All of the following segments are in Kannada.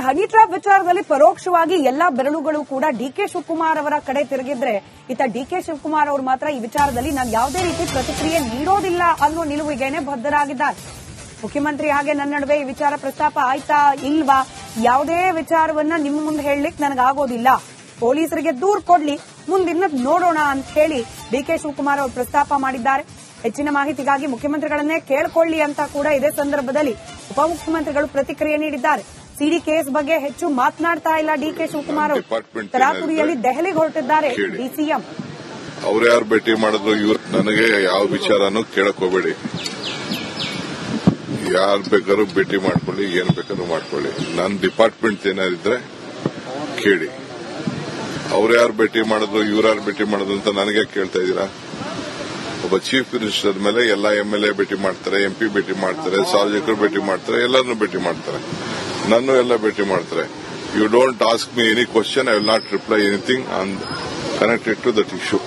ಹನಿ ಟ್ರ್ಯಾಪ್ ವಿಚಾರದಲ್ಲಿ ಪರೋಕ್ಷವಾಗಿ ಎಲ್ಲಾ ಬೆರಳುಗಳು ಕೂಡ ಡಿಕೆ ಶಿವಕುಮಾರ್ ಅವರ ಕಡೆ ತಿರುಗಿದ್ರೆ ಇತ್ತ ಡಿಕೆ ಶಿವಕುಮಾರ್ ಅವರು ಮಾತ್ರ ಈ ವಿಚಾರದಲ್ಲಿ ನಾನು ಯಾವುದೇ ರೀತಿ ಪ್ರತಿಕ್ರಿಯೆ ನೀಡೋದಿಲ್ಲ ಅನ್ನೋ ನಿಲುವಿಗೆನೆ ಬದ್ಧರಾಗಿದ್ದಾರೆ. ಮುಖ್ಯಮಂತ್ರಿ ಹಾಗೆ ನನ್ನ ನಡುವೆ ಈ ವಿಚಾರ ಪ್ರಸ್ತಾಪ ಆಯ್ತಾ ಇಲ್ವಾ, ಯಾವುದೇ ವಿಚಾರವನ್ನ ನಿಮ್ಮ ಮುಂದೆ ಹೇಳಲಿಕ್ಕೆ ನನಗಾಗೋದಿಲ್ಲ, ಪೊಲೀಸರಿಗೆ ದೂರು ಕೊಡ್ಲಿ, ಮುಂದಿನ ನೋಡೋಣ ಅಂತ ಹೇಳಿ ಡಿಕೆ ಶಿವಕುಮಾರ್ ಅವರು ಪ್ರಸ್ತಾಪ ಮಾಡಿದ್ದಾರೆ. ಹೆಚ್ಚಿನ ಮಾಹಿತಿಗಾಗಿ ಮುಖ್ಯಮಂತ್ರಿಗಳನ್ನೇ ಕೇಳಿಕೊಳ್ಳಿ ಅಂತ ಕೂಡ ಇದೇ ಸಂದರ್ಭದಲ್ಲಿ ಉಪಮುಖ್ಯಮಂತ್ರಿಗಳು ಪ್ರತಿಕ್ರಿಯೆ ನೀಡಿದ್ದಾರೆ. ಸಿಡಿ ಕೇಸ್ ಬಗ್ಗೆ ಹೆಚ್ಚು ಮಾತನಾಡ್ತಾ ಇಲ್ಲ ಡಿಕೆ ಶಿವಕುಮಾರ್ ಅವರು. ತರಾತುರಿಯಲ್ಲಿ ದೆಹಲಿಗೆ ಹೊರಟಿದ್ದಾರೆ ಡಿಸಿಎಂ. ಅವ್ರು ಯಾರು ಭೇಟಿ ಮಾಡಿದ್ರು ಇವ್ರು ನನಗೆ ಯಾವ ವಿಚಾರನೂ ಕೇಳಕ್ ಹೋಗ್ಬೇಡಿ. ಯಾರು ಬೇಕಾದ್ರೂ ಭೇಟಿ ಮಾಡ್ಕೊಳ್ಳಿ, ಏನ್ ಬೇಕಾದ್ರೂ ಮಾಡ್ಕೊಳ್ಳಿ. ನನ್ನ ಡಿಪಾರ್ಟ್ಮೆಂಟ್ ಏನಾರಿದ್ರೆ ಕೇಳಿ. ಅವ್ರು ಯಾರು ಭೇಟಿ ಮಾಡಿದ್ರು ಇವ್ರು ಯಾರು ಭೇಟಿ ಮಾಡಿದ್ರು ಅಂತ ನನಗೆ ಕೇಳ್ತಾ ಇದ್ದೀರಾ? ಒಬ್ಬ ಚೀಫ್ ಮಿನಿಸ್ಟರ್ ಮೇಲೆ ಎಲ್ಲ MLA ಭೇಟಿ ಮಾಡ್ತಾರೆ, MP ಭೇಟಿ ಮಾಡ್ತಾರೆ, ಸಾರ್ವಜನಿಕರು ಭೇಟಿ ಮಾಡ್ತಾರೆ, ಎಲ್ಲರನ್ನೂ ಭೇಟಿ ಮಾಡ್ತಾರೆ, ನನ್ನ ಎಲ್ಲ ಭೇಟಿ ಮಾಡ್ತಾರೆ. You don't ask me any question, I will not reply anything on connected to that issue.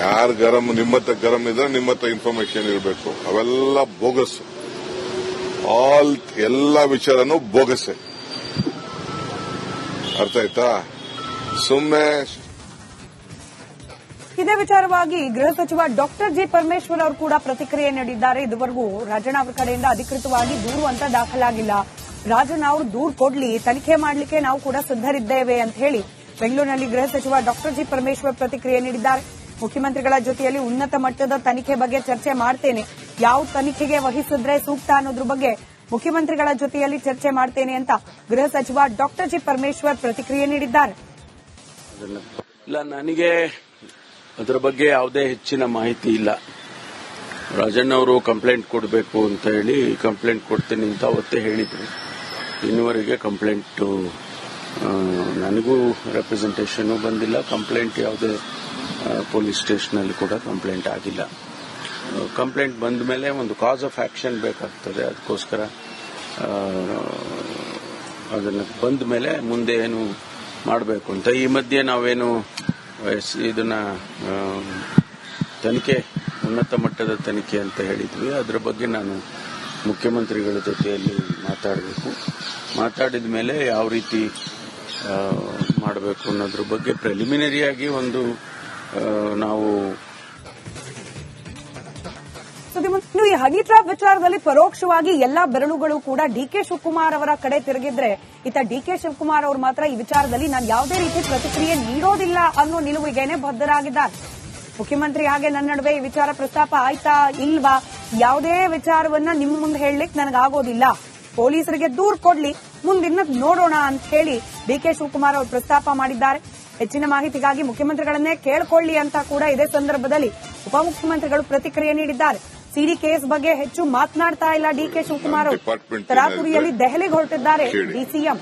ಯಾರು ಗರಂ ನಿಮ್ಮತ್ತ ಗರಂ ಇದ್ರೆ ನಿಮ್ಮತ್ತ ಇನ್ಫಾರ್ಮೇಶನ್ ಇರಬೇಕು. ಅವೆಲ್ಲ ಬೋಗಸ್, ಎಲ್ಲ ವಿಚಾರನೂ ಬೋಗಸ್ಸೆ. ಅರ್ಥ ಆಯ್ತಾ? ಸುಮ್ಮನೆ ಇದೇ ವಿಚಾರವಾಗಿ ಗೃಹ ಸಚಿವ ಡಾಕ್ಟರ್ ಜಿ ಪರಮೇಶ್ವರ್ ಅವರು ಕೂಡ ಪ್ರತಿಕ್ರಿಯೆ ನೀಡಿದ್ದಾರೆ. ಇದುವರೆಗೂ ರಾಜಣ್ಣ ಅವರ ಕಡೆಯಿಂದ ಅಧಿಕೃತವಾಗಿ ದೂರು ಅಂತ ದಾಖಲಾಗಿಲ್ಲ. ರಾಜಣ್ಣ ಅವರು ದೂರು ಕೊಡ್ಲಿ, ತನಿಖೆ ಮಾಡಲಿಕ್ಕೆ ನಾವು ಕೂಡ ಸಿದ್ದರಿದ್ದೇವೆ ಅಂತ ಹೇಳಿ ಬೆಂಗಳೂರಿನಲ್ಲಿ ಗೃಹ ಸಚಿವ ಡಾಕ್ಟರ್ ಜಿ ಪರಮೇಶ್ವರ್ ಪ್ರತಿಕ್ರಿಯೆ ನೀಡಿದ್ದಾರೆ. ಮುಖ್ಯಮಂತ್ರಿಗಳ ಜೊತೆಯಲ್ಲಿ ಉನ್ನತ ಮಟ್ಟದ ತನಿಖೆ ಬಗ್ಗೆ ಚರ್ಚೆ ಮಾಡ್ತೇನೆ, ಯಾವ ತನಿಖೆಗೆ ವಹಿಸಿದ್ರೆ ಸೂಕ್ತ ಅನ್ನೋದ್ರ ಬಗ್ಗೆ ಮುಖ್ಯಮಂತ್ರಿಗಳ ಜೊತೆಯಲ್ಲಿ ಚರ್ಚೆ ಮಾಡ್ತೇನೆ ಅಂತ ಗೃಹ ಸಚಿವ ಡಾಕ್ಟರ್ ಜಿ ಪರಮೇಶ್ವರ್ ಪ್ರತಿಕ್ರಿಯೆ ನೀಡಿದ್ದಾರೆ. ಇಲ್ಲ, ನನಗೆ ಅದರ ಬಗ್ಗೆ ಯಾವುದೇ ಹೆಚ್ಚಿನ ಮಾಹಿತಿ ಇಲ್ಲ. ರಾಜಣ್ಣ ಅವರು ಕಂಪ್ಲೇಂಟ್ ಕೊಡಬೇಕು ಅಂತ ಹೇಳಿ ಕಂಪ್ಲೇಂಟ್ ಕೊಡ್ತೀನಿ ಅಂತ ಅವತ್ತೇ ಹೇಳಿದ್ರು. ಇನ್ನುವರೆಗೆ ಕಂಪ್ಲೇಂಟ್ ನನಗೂ ರೆಪ್ರೆಸೆಂಟೇಷನ್ ಬಂದಿಲ್ಲ. ಕಂಪ್ಲೇಂಟ್ ಯಾವುದೇ ಪೊಲೀಸ್ ಸ್ಟೇಷನಲ್ಲಿ ಕೂಡ ಕಂಪ್ಲೇಂಟ್ ಆಗಿಲ್ಲ. ಕಂಪ್ಲೇಂಟ್ ಬಂದ ಮೇಲೆ ಒಂದು ಕಾಸ್ ಆಫ್ ಆಕ್ಷನ್ ಬೇಕಾಗ್ತದೆ. ಅದಕ್ಕೋಸ್ಕರ ಅದನ್ನು ಬಂದ ಮೇಲೆ ಮುಂದೆ ಏನು ಮಾಡಬೇಕು ಅಂತ. ಈ ಮಧ್ಯೆ ನಾವೇನು ಇದನ್ನ ತನಿಖೆ, ಉನ್ನತ ಮಟ್ಟದ ತನಿಖೆ ಅಂತ ಹೇಳಿದ್ವಿ. ಅದರ ಬಗ್ಗೆ ನಾನು ಮುಖ್ಯಮಂತ್ರಿಗಳ ಜೊತೆಯಲ್ಲಿ ಮಾತಾಡಬೇಕು. ಮಾತಾಡಿದ ಮೇಲೆ ಯಾವ ರೀತಿ ಮಾಡಬೇಕು ಅನ್ನೋದ್ರ ಬಗ್ಗೆ ಪ್ರಿಲಿಮಿನರಿಯಾಗಿ ಒಂದು ನಾವು ಈ ಹನಿ ಟ್ರ್ಯಾಪ್ ವಿಚಾರದಲ್ಲಿ ಪರೋಕ್ಷವಾಗಿ ಎಲ್ಲಾ ಬೆರಳುಗಳು ಕೂಡ ಡಿಕೆ ಶಿವಕುಮಾರ್ ಅವರ ಕಡೆ ತಿರುಗಿದ್ರೆ ಇತ್ತ ಡಿಕೆ ಶಿವಕುಮಾರ್ ಅವರು ಮಾತ್ರ ಈ ವಿಚಾರದಲ್ಲಿ ನಾನು ಯಾವುದೇ ರೀತಿ ಪ್ರತಿಕ್ರಿಯೆ ನೀಡೋದಿಲ್ಲ ಅನ್ನೋ ನಿಲುವಿಗೆನೆ ಬದ್ಧರಾಗಿದ್ದಾರೆ. ಮುಖ್ಯಮಂತ್ರಿ ಹಾಗೆ ನನ್ನ ನಡುವೆ ಈ ವಿಚಾರ ಪ್ರಸ್ತಾಪ ಆಯ್ತಾ ಇಲ್ವಾ, ಯಾವುದೇ ವಿಚಾರವನ್ನ ನಿಮ್ಮ ಮುಂದೆ ಹೇಳಲಿಕ್ಕೆ ನನಗಾಗೋದಿಲ್ಲ, ಪೊಲೀಸರಿಗೆ ದೂರು ಕೊಡ್ಲಿ, ಮುಂದಿನ ನೋಡೋಣ ಅಂತ ಹೇಳಿ ಡಿಕೆ ಶಿವಕುಮಾರ್ ಅವರು ಪ್ರಸ್ತಾಪ ಮಾಡಿದ್ದಾರೆ. ಹೆಚ್ಚಿನ ಮಾಹಿತಿಗಾಗಿ ಮುಖ್ಯಮಂತ್ರಿಗಳನ್ನೇ ಕೇಳಿಕೊಳ್ಳಿ ಅಂತ ಕೂಡ ಇದೇ ಸಂದರ್ಭದಲ್ಲಿ ಉಪಮುಖ್ಯಮಂತ್ರಿಗಳು ಪ್ರತಿಕ್ರಿಯೆ ನೀಡಿದ್ದಾರೆ. ಸಿಡಿ ಕೇಸ್ ಬಗ್ಗೆ ಹೆಚ್ಚು ಮಾತನಾಡ್ತಾ ಇಲ್ಲ ಡಿಕೆ ಶಿವಕುಮಾರ್ ಅವರು. ತರಾತುರಿಯಲ್ಲಿ ದೆಹಲಿಗೆ ಹೊರಟಿದ್ದಾರೆ ಡಿಸಿಎಂ.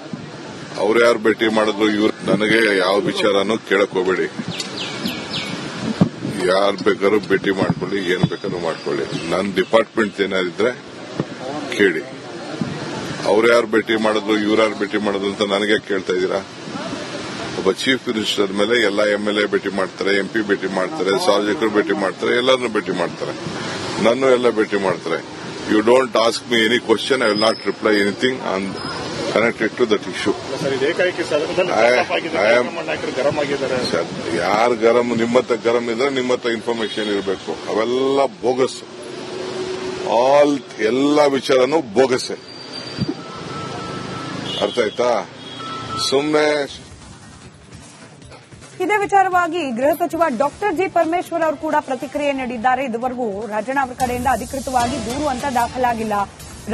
ಅವ್ರು ಯಾರು ಭೇಟಿ ಮಾಡಿದ್ರು ಇವ್ರು ನನಗೆ ಯಾವ ವಿಚಾರನೂ ಕೇಳಕ್ ಹೋಗ್ಬೇಡಿ. ಯಾರು ಬೇಕಾದ್ರೂ ಭೇಟಿ ಮಾಡ್ಕೊಳ್ಳಿ, ಏನ್ ಬೇಕಾದ್ರೂ ಮಾಡ್ಕೊಳ್ಳಿ. ನನ್ನ ಡಿಪಾರ್ಟ್ಮೆಂಟ್ ಏನಾರಿದ್ರೆ ಕೇಳಿ. ಅವ್ರು ಯಾರು ಭೇಟಿ ಮಾಡಿದ್ರು ಇವ್ರು ಯಾರು ಭೇಟಿ ಮಾಡಿದ್ರು ಅಂತ ನನಗೆ ಕೇಳ್ತಾ ಇದ್ದೀರಾ? ಒಬ್ಬ ಚೀಫ್ ಮಿನಿಸ್ಟರ್ ಮೇಲೆ ಎಲ್ಲ MLA ಭೇಟಿ ಮಾಡ್ತಾರೆ, MP ಭೇಟಿ ಮಾಡ್ತಾರೆ, ಸಾರ್ವಜನಿಕರು ಭೇಟಿ ಮಾಡ್ತಾರೆ, ಎಲ್ಲರನ್ನೂ ಭೇಟಿ ಮಾಡ್ತಾರೆ, ನನ್ನ ಎಲ್ಲ ಭೇಟಿ ಮಾಡ್ತಾರೆ. You don't ask me any question, I will not reply anything on connected to that issue. ಯಾರು ಗರಂ ನಿಮ್ಮತ್ತ ಗರಂ ಇದ್ರೆ ನಿಮ್ಮತ್ತ ಇನ್ಫಾರ್ಮೇಶನ್ ಇರಬೇಕು. ಅವೆಲ್ಲ ಬೋಗಸ್, ಎಲ್ಲ ವಿಚಾರನೂ ಬೋಗಸ್ಸೆ. ಅರ್ಥ ಆಯ್ತಾ? ಸುಮ್ಮನೆ ಇದೇ ವಿಚಾರವಾಗಿ ಗೃಹ ಸಚಿವ ಡಾಕ್ಟರ್ ಜಿ ಪರಮೇಶ್ವರ್ ಅವರು ಕೂಡ ಪ್ರತಿಕ್ರಿಯೆ ನೀಡಿದ್ದಾರೆ. ಇದುವರೆಗೂ ರಾಜಣ್ಣ ಅವರ ಕಡೆಯಿಂದ ಅಧಿಕೃತವಾಗಿ ದೂರು ಅಂತ ದಾಖಲಾಗಿಲ್ಲ.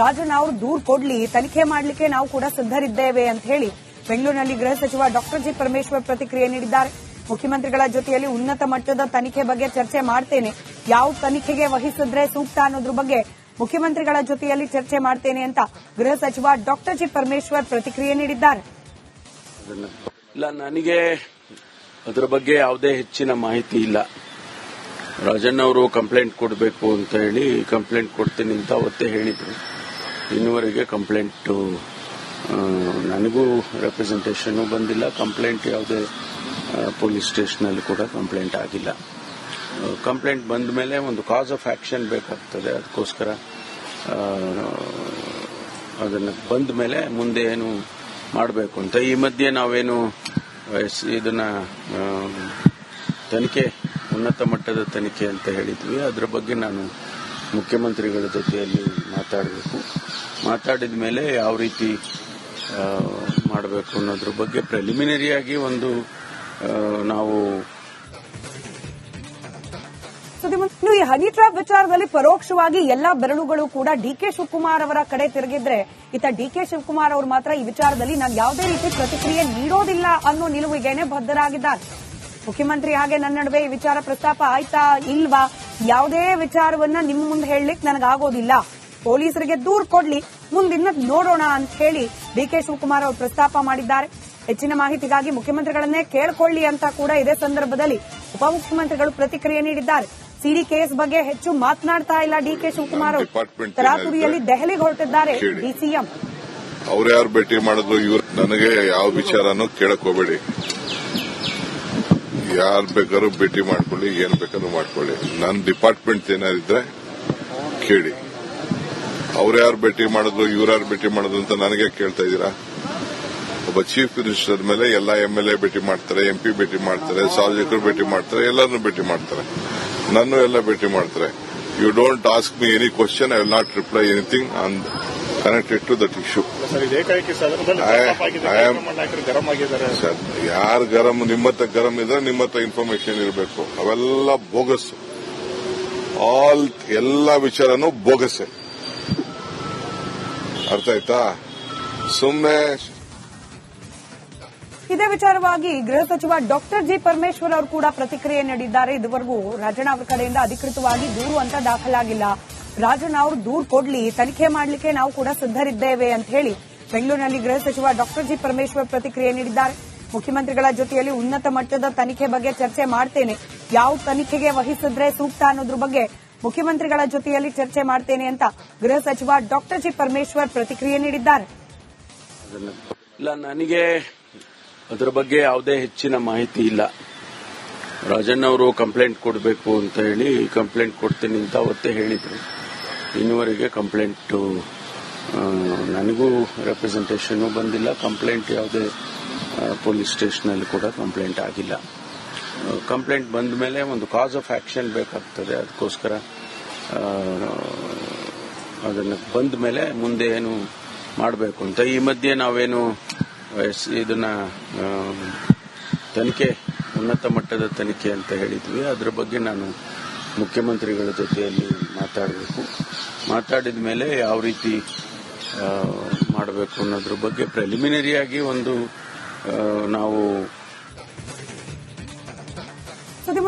ರಾಜಣ್ಣ ಅವರು ದೂರು ಕೊಡ್ಲಿ, ತನಿಖೆ ಮಾಡಲಿಕ್ಕೆ ನಾವು ಕೂಡ ಸಿದ್ದರಿದ್ದೇವೆ ಅಂತ ಹೇಳಿ ಬೆಂಗಳೂರಿನಲ್ಲಿ ಗೃಹ ಸಚಿವ ಡಾಕ್ಟರ್ ಜಿ ಪರಮೇಶ್ವರ್ ಪ್ರತಿಕ್ರಿಯೆ ನೀಡಿದ್ದಾರೆ. ಮುಖ್ಯಮಂತ್ರಿಗಳ ಜೊತೆಯಲ್ಲಿ ಉನ್ನತ ಮಟ್ಟದ ತನಿಖೆ ಬಗ್ಗೆ ಚರ್ಚೆ ಮಾಡ್ತೇನೆ, ಯಾವ ತನಿಖೆಗೆ ವಹಿಸಿದ್ರೆ ಸೂಕ್ತ ಅನ್ನೋದ್ರ ಬಗ್ಗೆ ಮುಖ್ಯಮಂತ್ರಿಗಳ ಜೊತೆಯಲ್ಲಿ ಚರ್ಚೆ ಮಾಡ್ತೇನೆ ಅಂತ ಗೃಹ ಸಚಿವ ಡಾಕ್ಟರ್ ಜಿ ಪರಮೇಶ್ವರ್ ಪ್ರತಿಕ್ರಿಯೆ ನೀಡಿದ್ದಾರೆ. ಇಲ್ಲ, ನನಗೆ ಅದರ ಬಗ್ಗೆ ಯಾವುದೇ ಹೆಚ್ಚಿನ ಮಾಹಿತಿ ಇಲ್ಲ. ರಾಜಣ್ಣ ಅವರು ಕಂಪ್ಲೇಂಟ್ ಕೊಡಬೇಕು ಅಂತ ಹೇಳಿ ಕಂಪ್ಲೇಂಟ್ ಕೊಡ್ತೀನಿ ಅಂತ ಅವತ್ತೇ ಹೇಳಿದ್ರು. ಇನ್ನುವರೆಗೆ ಕಂಪ್ಲೇಂಟ್ ನನಗೂ ರೆಪ್ರೆಸೆಂಟೇಷನ್ ಬಂದಿಲ್ಲ. ಕಂಪ್ಲೇಂಟ್ ಯಾವುದೇ ಪೊಲೀಸ್ ಸ್ಟೇಷನಲ್ಲಿ ಕೂಡ ಕಂಪ್ಲೇಂಟ್ ಆಗಿಲ್ಲ. ಕಂಪ್ಲೇಂಟ್ ಬಂದ ಮೇಲೆ ಒಂದು ಕಾಸ್ ಆಫ್ ಆಕ್ಷನ್ ಬೇಕಾಗ್ತದೆ. ಅದಕ್ಕೋಸ್ಕರ ಅದನ್ನು ಬಂದ ಮೇಲೆ ಮುಂದೆ ಏನು ಮಾಡಬೇಕು ಅಂತ. ಈ ಮಧ್ಯೆ ನಾವೇನು ಇದನ್ನ ತನಿಖೆ, ಉನ್ನತ ಮಟ್ಟದ ತನಿಖೆ ಅಂತ ಹೇಳಿದ್ವಿ. ಅದರ ಬಗ್ಗೆ ನಾನು ಮುಖ್ಯಮಂತ್ರಿಗಳ ಜೊತೆಯಲ್ಲಿ ಮಾತಾಡಬೇಕು. ಮಾತಾಡಿದ ಮೇಲೆ ಯಾವ ರೀತಿ ಮಾಡಬೇಕು ಅನ್ನೋದ್ರ ಬಗ್ಗೆ ಪ್ರಿಲಿಮಿನರಿಯಾಗಿ ಒಂದು ನಾವು ಇನ್ನು ಈ ಹನಿ ಟ್ರ್ಯಾಪ್ ವಿಚಾರದಲ್ಲಿ ಪರೋಕ್ಷವಾಗಿ ಎಲ್ಲಾ ಬೆರಳುಗಳು ಕೂಡ ಡಿಕೆ ಶಿವಕುಮಾರ್ ಅವರ ಕಡೆ ತಿರುಗಿದ್ರೆ ಇತ್ತ ಡಿಕೆ ಶಿವಕುಮಾರ್ ಅವರು ಮಾತ್ರ ಈ ವಿಚಾರದಲ್ಲಿ ನಾನು ಯಾವುದೇ ರೀತಿ ಪ್ರತಿಕ್ರಿಯೆ ನೀಡೋದಿಲ್ಲ ಅನ್ನೋ ನಿಲುವಿಗೆನೆ ಬದ್ಧರಾಗಿದ್ದಾರೆ. ಮುಖ್ಯಮಂತ್ರಿ ಹಾಗೆ ನನ್ನ ನಡುವೆ ಈ ವಿಚಾರ ಪ್ರಸ್ತಾಪ ಆಯ್ತಾ ಇಲ್ವಾ, ಯಾವುದೇ ವಿಚಾರವನ್ನ ನಿಮ್ಮ ಮುಂದೆ ಹೇಳಲಿಕ್ಕೆ ನನಗಾಗೋದಿಲ್ಲ, ಪೊಲೀಸರಿಗೆ ದೂರು ಕೊಡ್ಲಿ, ಮುಂದಿನ ನೋಡೋಣ ಅಂತ ಹೇಳಿ ಡಿಕೆ ಶಿವಕುಮಾರ್ ಅವರು ಪ್ರಸ್ತಾಪ ಮಾಡಿದ್ದಾರೆ. ಹೆಚ್ಚಿನ ಮಾಹಿತಿಗಾಗಿ ಮುಖ್ಯಮಂತ್ರಿಗಳನ್ನೇ ಕೇಳಿಕೊಳ್ಳಿ ಅಂತ ಕೂಡ ಇದೇ ಸಂದರ್ಭದಲ್ಲಿ ಉಪಮುಖ್ಯಮಂತ್ರಿಗಳು ಪ್ರತಿಕ್ರಿಯೆ ನೀಡಿದ್ದಾರೆ. ಸಿಡಿ ಕೇಸ್ ಬಗ್ಗೆ ಹೆಚ್ಚು ಮಾತನಾಡ್ತಾ ಇಲ್ಲ ಡಿಕೆ ಶಿವಕುಮಾರ್ ಅವರು. ತರಾತುರಿಯಲ್ಲಿ ದೆಹಲಿಗೆ ಹೊರಟಿದ್ದಾರೆ ಡಿಸಿಎಂ. ಅವ್ರು ಯಾರು ಭೇಟಿ ಮಾಡಿದ್ರು ಇವ್ರು ನನಗೆ ಯಾವ ವಿಚಾರನೂ ಕೇಳಕ್ ಹೋಗ್ಬೇಡಿ. ಯಾರು ಬೇಕಾದ್ರೂ ಭೇಟಿ ಮಾಡ್ಕೊಳ್ಳಿ, ಏನ್ ಬೇಕಾದ್ರೂ ಮಾಡ್ಕೊಳ್ಳಿ. ನನ್ನ ಡಿಪಾರ್ಟ್ಮೆಂಟ್ ಏನಾರಿದ್ರೆ ಕೇಳಿ. ಅವ್ರು ಯಾರು ಭೇಟಿ ಮಾಡಿದ್ರು ಇವ್ರು ಯಾರು ಭೇಟಿ ಮಾಡಿದ್ರು ಅಂತ ನನಗೆ ಕೇಳ್ತಾ ಇದ್ದೀರಾ? ಒಬ್ಬ ಚೀಫ್ ಮಿನಿಸ್ಟರ್ ಮೇಲೆ ಎಲ್ಲ MLA ಭೇಟಿ ಮಾಡ್ತಾರೆ, MP ಭೇಟಿ ಮಾಡ್ತಾರೆ, ಸಾರ್ವಜನಿಕರು ಭೇಟಿ ಮಾಡ್ತಾರೆ, ಎಲ್ಲರನ್ನೂ ಭೇಟಿ ಮಾಡ್ತಾರೆ, ನನ್ನೂ ಎಲ್ಲ ಭೇಟಿ ಮಾಡ್ತಾರೆ. You don't ask me any question, I will not reply anything on connected to that issue. Sir, ಯಾರು ಗರಂ ನಿಮ್ಮತ್ತ ಗರಂ ಇದ್ರೆ ನಿಮ್ಮತ್ತ ಇನ್ಫಾರ್ಮೇಶನ್ ಇರಬೇಕು. ಅವೆಲ್ಲ ಬೋಗಸ್, ಎಲ್ಲ ವಿಚಾರನೂ ಬೋಗಸ್ಸೆ. ಅರ್ಥ ಆಯ್ತಾ? ಸುಮ್ಮನೆ ಇದೇ ವಿಚಾರವಾಗಿ ಗೃಹ ಸಚಿವ ಡಾಕ್ಟರ್ ಜಿ ಪರಮೇಶ್ವರ್ ಅವರು ಕೂಡ ಪ್ರತಿಕ್ರಿಯೆ ನೀಡಿದ್ದಾರೆ. ಇದುವರೆಗೂ ರಾಜಣ್ಣ ಅವರ ಕಡೆಯಿಂದ ಅಧಿಕೃತವಾಗಿ ದೂರು ಅಂತ ದಾಖಲಾಗಿಲ್ಲ. ರಾಜಣ್ಣ ಅವರು ದೂರು ಕೊಡ್ಲಿ, ತನಿಖೆ ಮಾಡಲಿಕ್ಕೆ ನಾವು ಕೂಡ ಸಿದ್ದರಿದ್ದೇವೆ ಅಂತ ಹೇಳಿ ಬೆಂಗಳೂರಿನಲ್ಲಿ ಗೃಹ ಸಚಿವ ಡಾಕ್ಟರ್ ಜಿ ಪರಮೇಶ್ವರ್ ಪ್ರತಿಕ್ರಿಯೆ ನೀಡಿದ್ದಾರೆ. ಮುಖ್ಯಮಂತ್ರಿಗಳ ಜೊತೆಯಲ್ಲಿ ಉನ್ನತ ಮಟ್ಟದ ತನಿಖೆ ಬಗ್ಗೆ ಚರ್ಚೆ ಮಾಡ್ತೇನೆ, ಯಾವ ತನಿಖೆಗೆ ವಹಿಸಿದ್ರೆ ಸೂಕ್ತ ಅನ್ನೋದ್ರ ಬಗ್ಗೆ ಮುಖ್ಯಮಂತ್ರಿಗಳ ಜೊತೆಯಲ್ಲಿ ಚರ್ಚೆ ಮಾಡ್ತೇನೆ ಅಂತ ಗೃಹ ಸಚಿವ ಡಾಕ್ಟರ್ ಜಿ ಪರಮೇಶ್ವರ್ ಪ್ರತಿಕ್ರಿಯೆ ನೀಡಿದ್ದಾರೆ. ಇಲ್ಲ, ನನಗೆ ಅದರ ಬಗ್ಗೆ ಯಾವುದೇ ಹೆಚ್ಚಿನ ಮಾಹಿತಿ ಇಲ್ಲ. ರಾಜಣ್ಣ ಅವರು ಕಂಪ್ಲೇಂಟ್ ಕೊಡಬೇಕು ಅಂತ ಹೇಳಿ ಕಂಪ್ಲೇಂಟ್ ಕೊಡ್ತೀನಿ ಅಂತ ಅವತ್ತೇ ಹೇಳಿದ್ರು. ಇನ್ನುವರೆಗೆ ಕಂಪ್ಲೇಂಟ್ ನನಗೂ ರೆಪ್ರೆಸೆಂಟೇಷನ್ ಬಂದಿಲ್ಲ. ಕಂಪ್ಲೇಂಟ್ ಯಾವುದೇ ಪೊಲೀಸ್ ಸ್ಟೇಷನಲ್ಲಿ ಕೂಡ ಕಂಪ್ಲೇಂಟ್ ಆಗಿಲ್ಲ. ಕಂಪ್ಲೇಂಟ್ ಬಂದ ಮೇಲೆ ಒಂದು ಕಾಸ್ ಆಫ್ ಆಕ್ಷನ್ ಬೇಕಾಗ್ತದೆ. ಅದಕ್ಕೋಸ್ಕರ ಅದನ್ನು ಬಂದ ಮೇಲೆ ಮುಂದೆ ಏನು ಮಾಡಬೇಕು ಅಂತ. ಈ ಮಧ್ಯೆ ನಾವೇನು ಇದನ್ನ ತನಿಖೆ, ಉನ್ನತ ಮಟ್ಟದ ತನಿಖೆ ಅಂತ ಹೇಳಿದ್ವಿ. ಅದರ ಬಗ್ಗೆ ನಾನು ಮುಖ್ಯಮಂತ್ರಿಗಳ ಜೊತೆಯಲ್ಲಿ ಮಾತಾಡಬೇಕು. ಮಾತಾಡಿದ ಮೇಲೆ ಯಾವ ರೀತಿ ಮಾಡಬೇಕು ಅನ್ನೋದ್ರ ಬಗ್ಗೆ ಪ್ರಿಲಿಮಿನರಿಯಾಗಿ ಒಂದು ನಾವು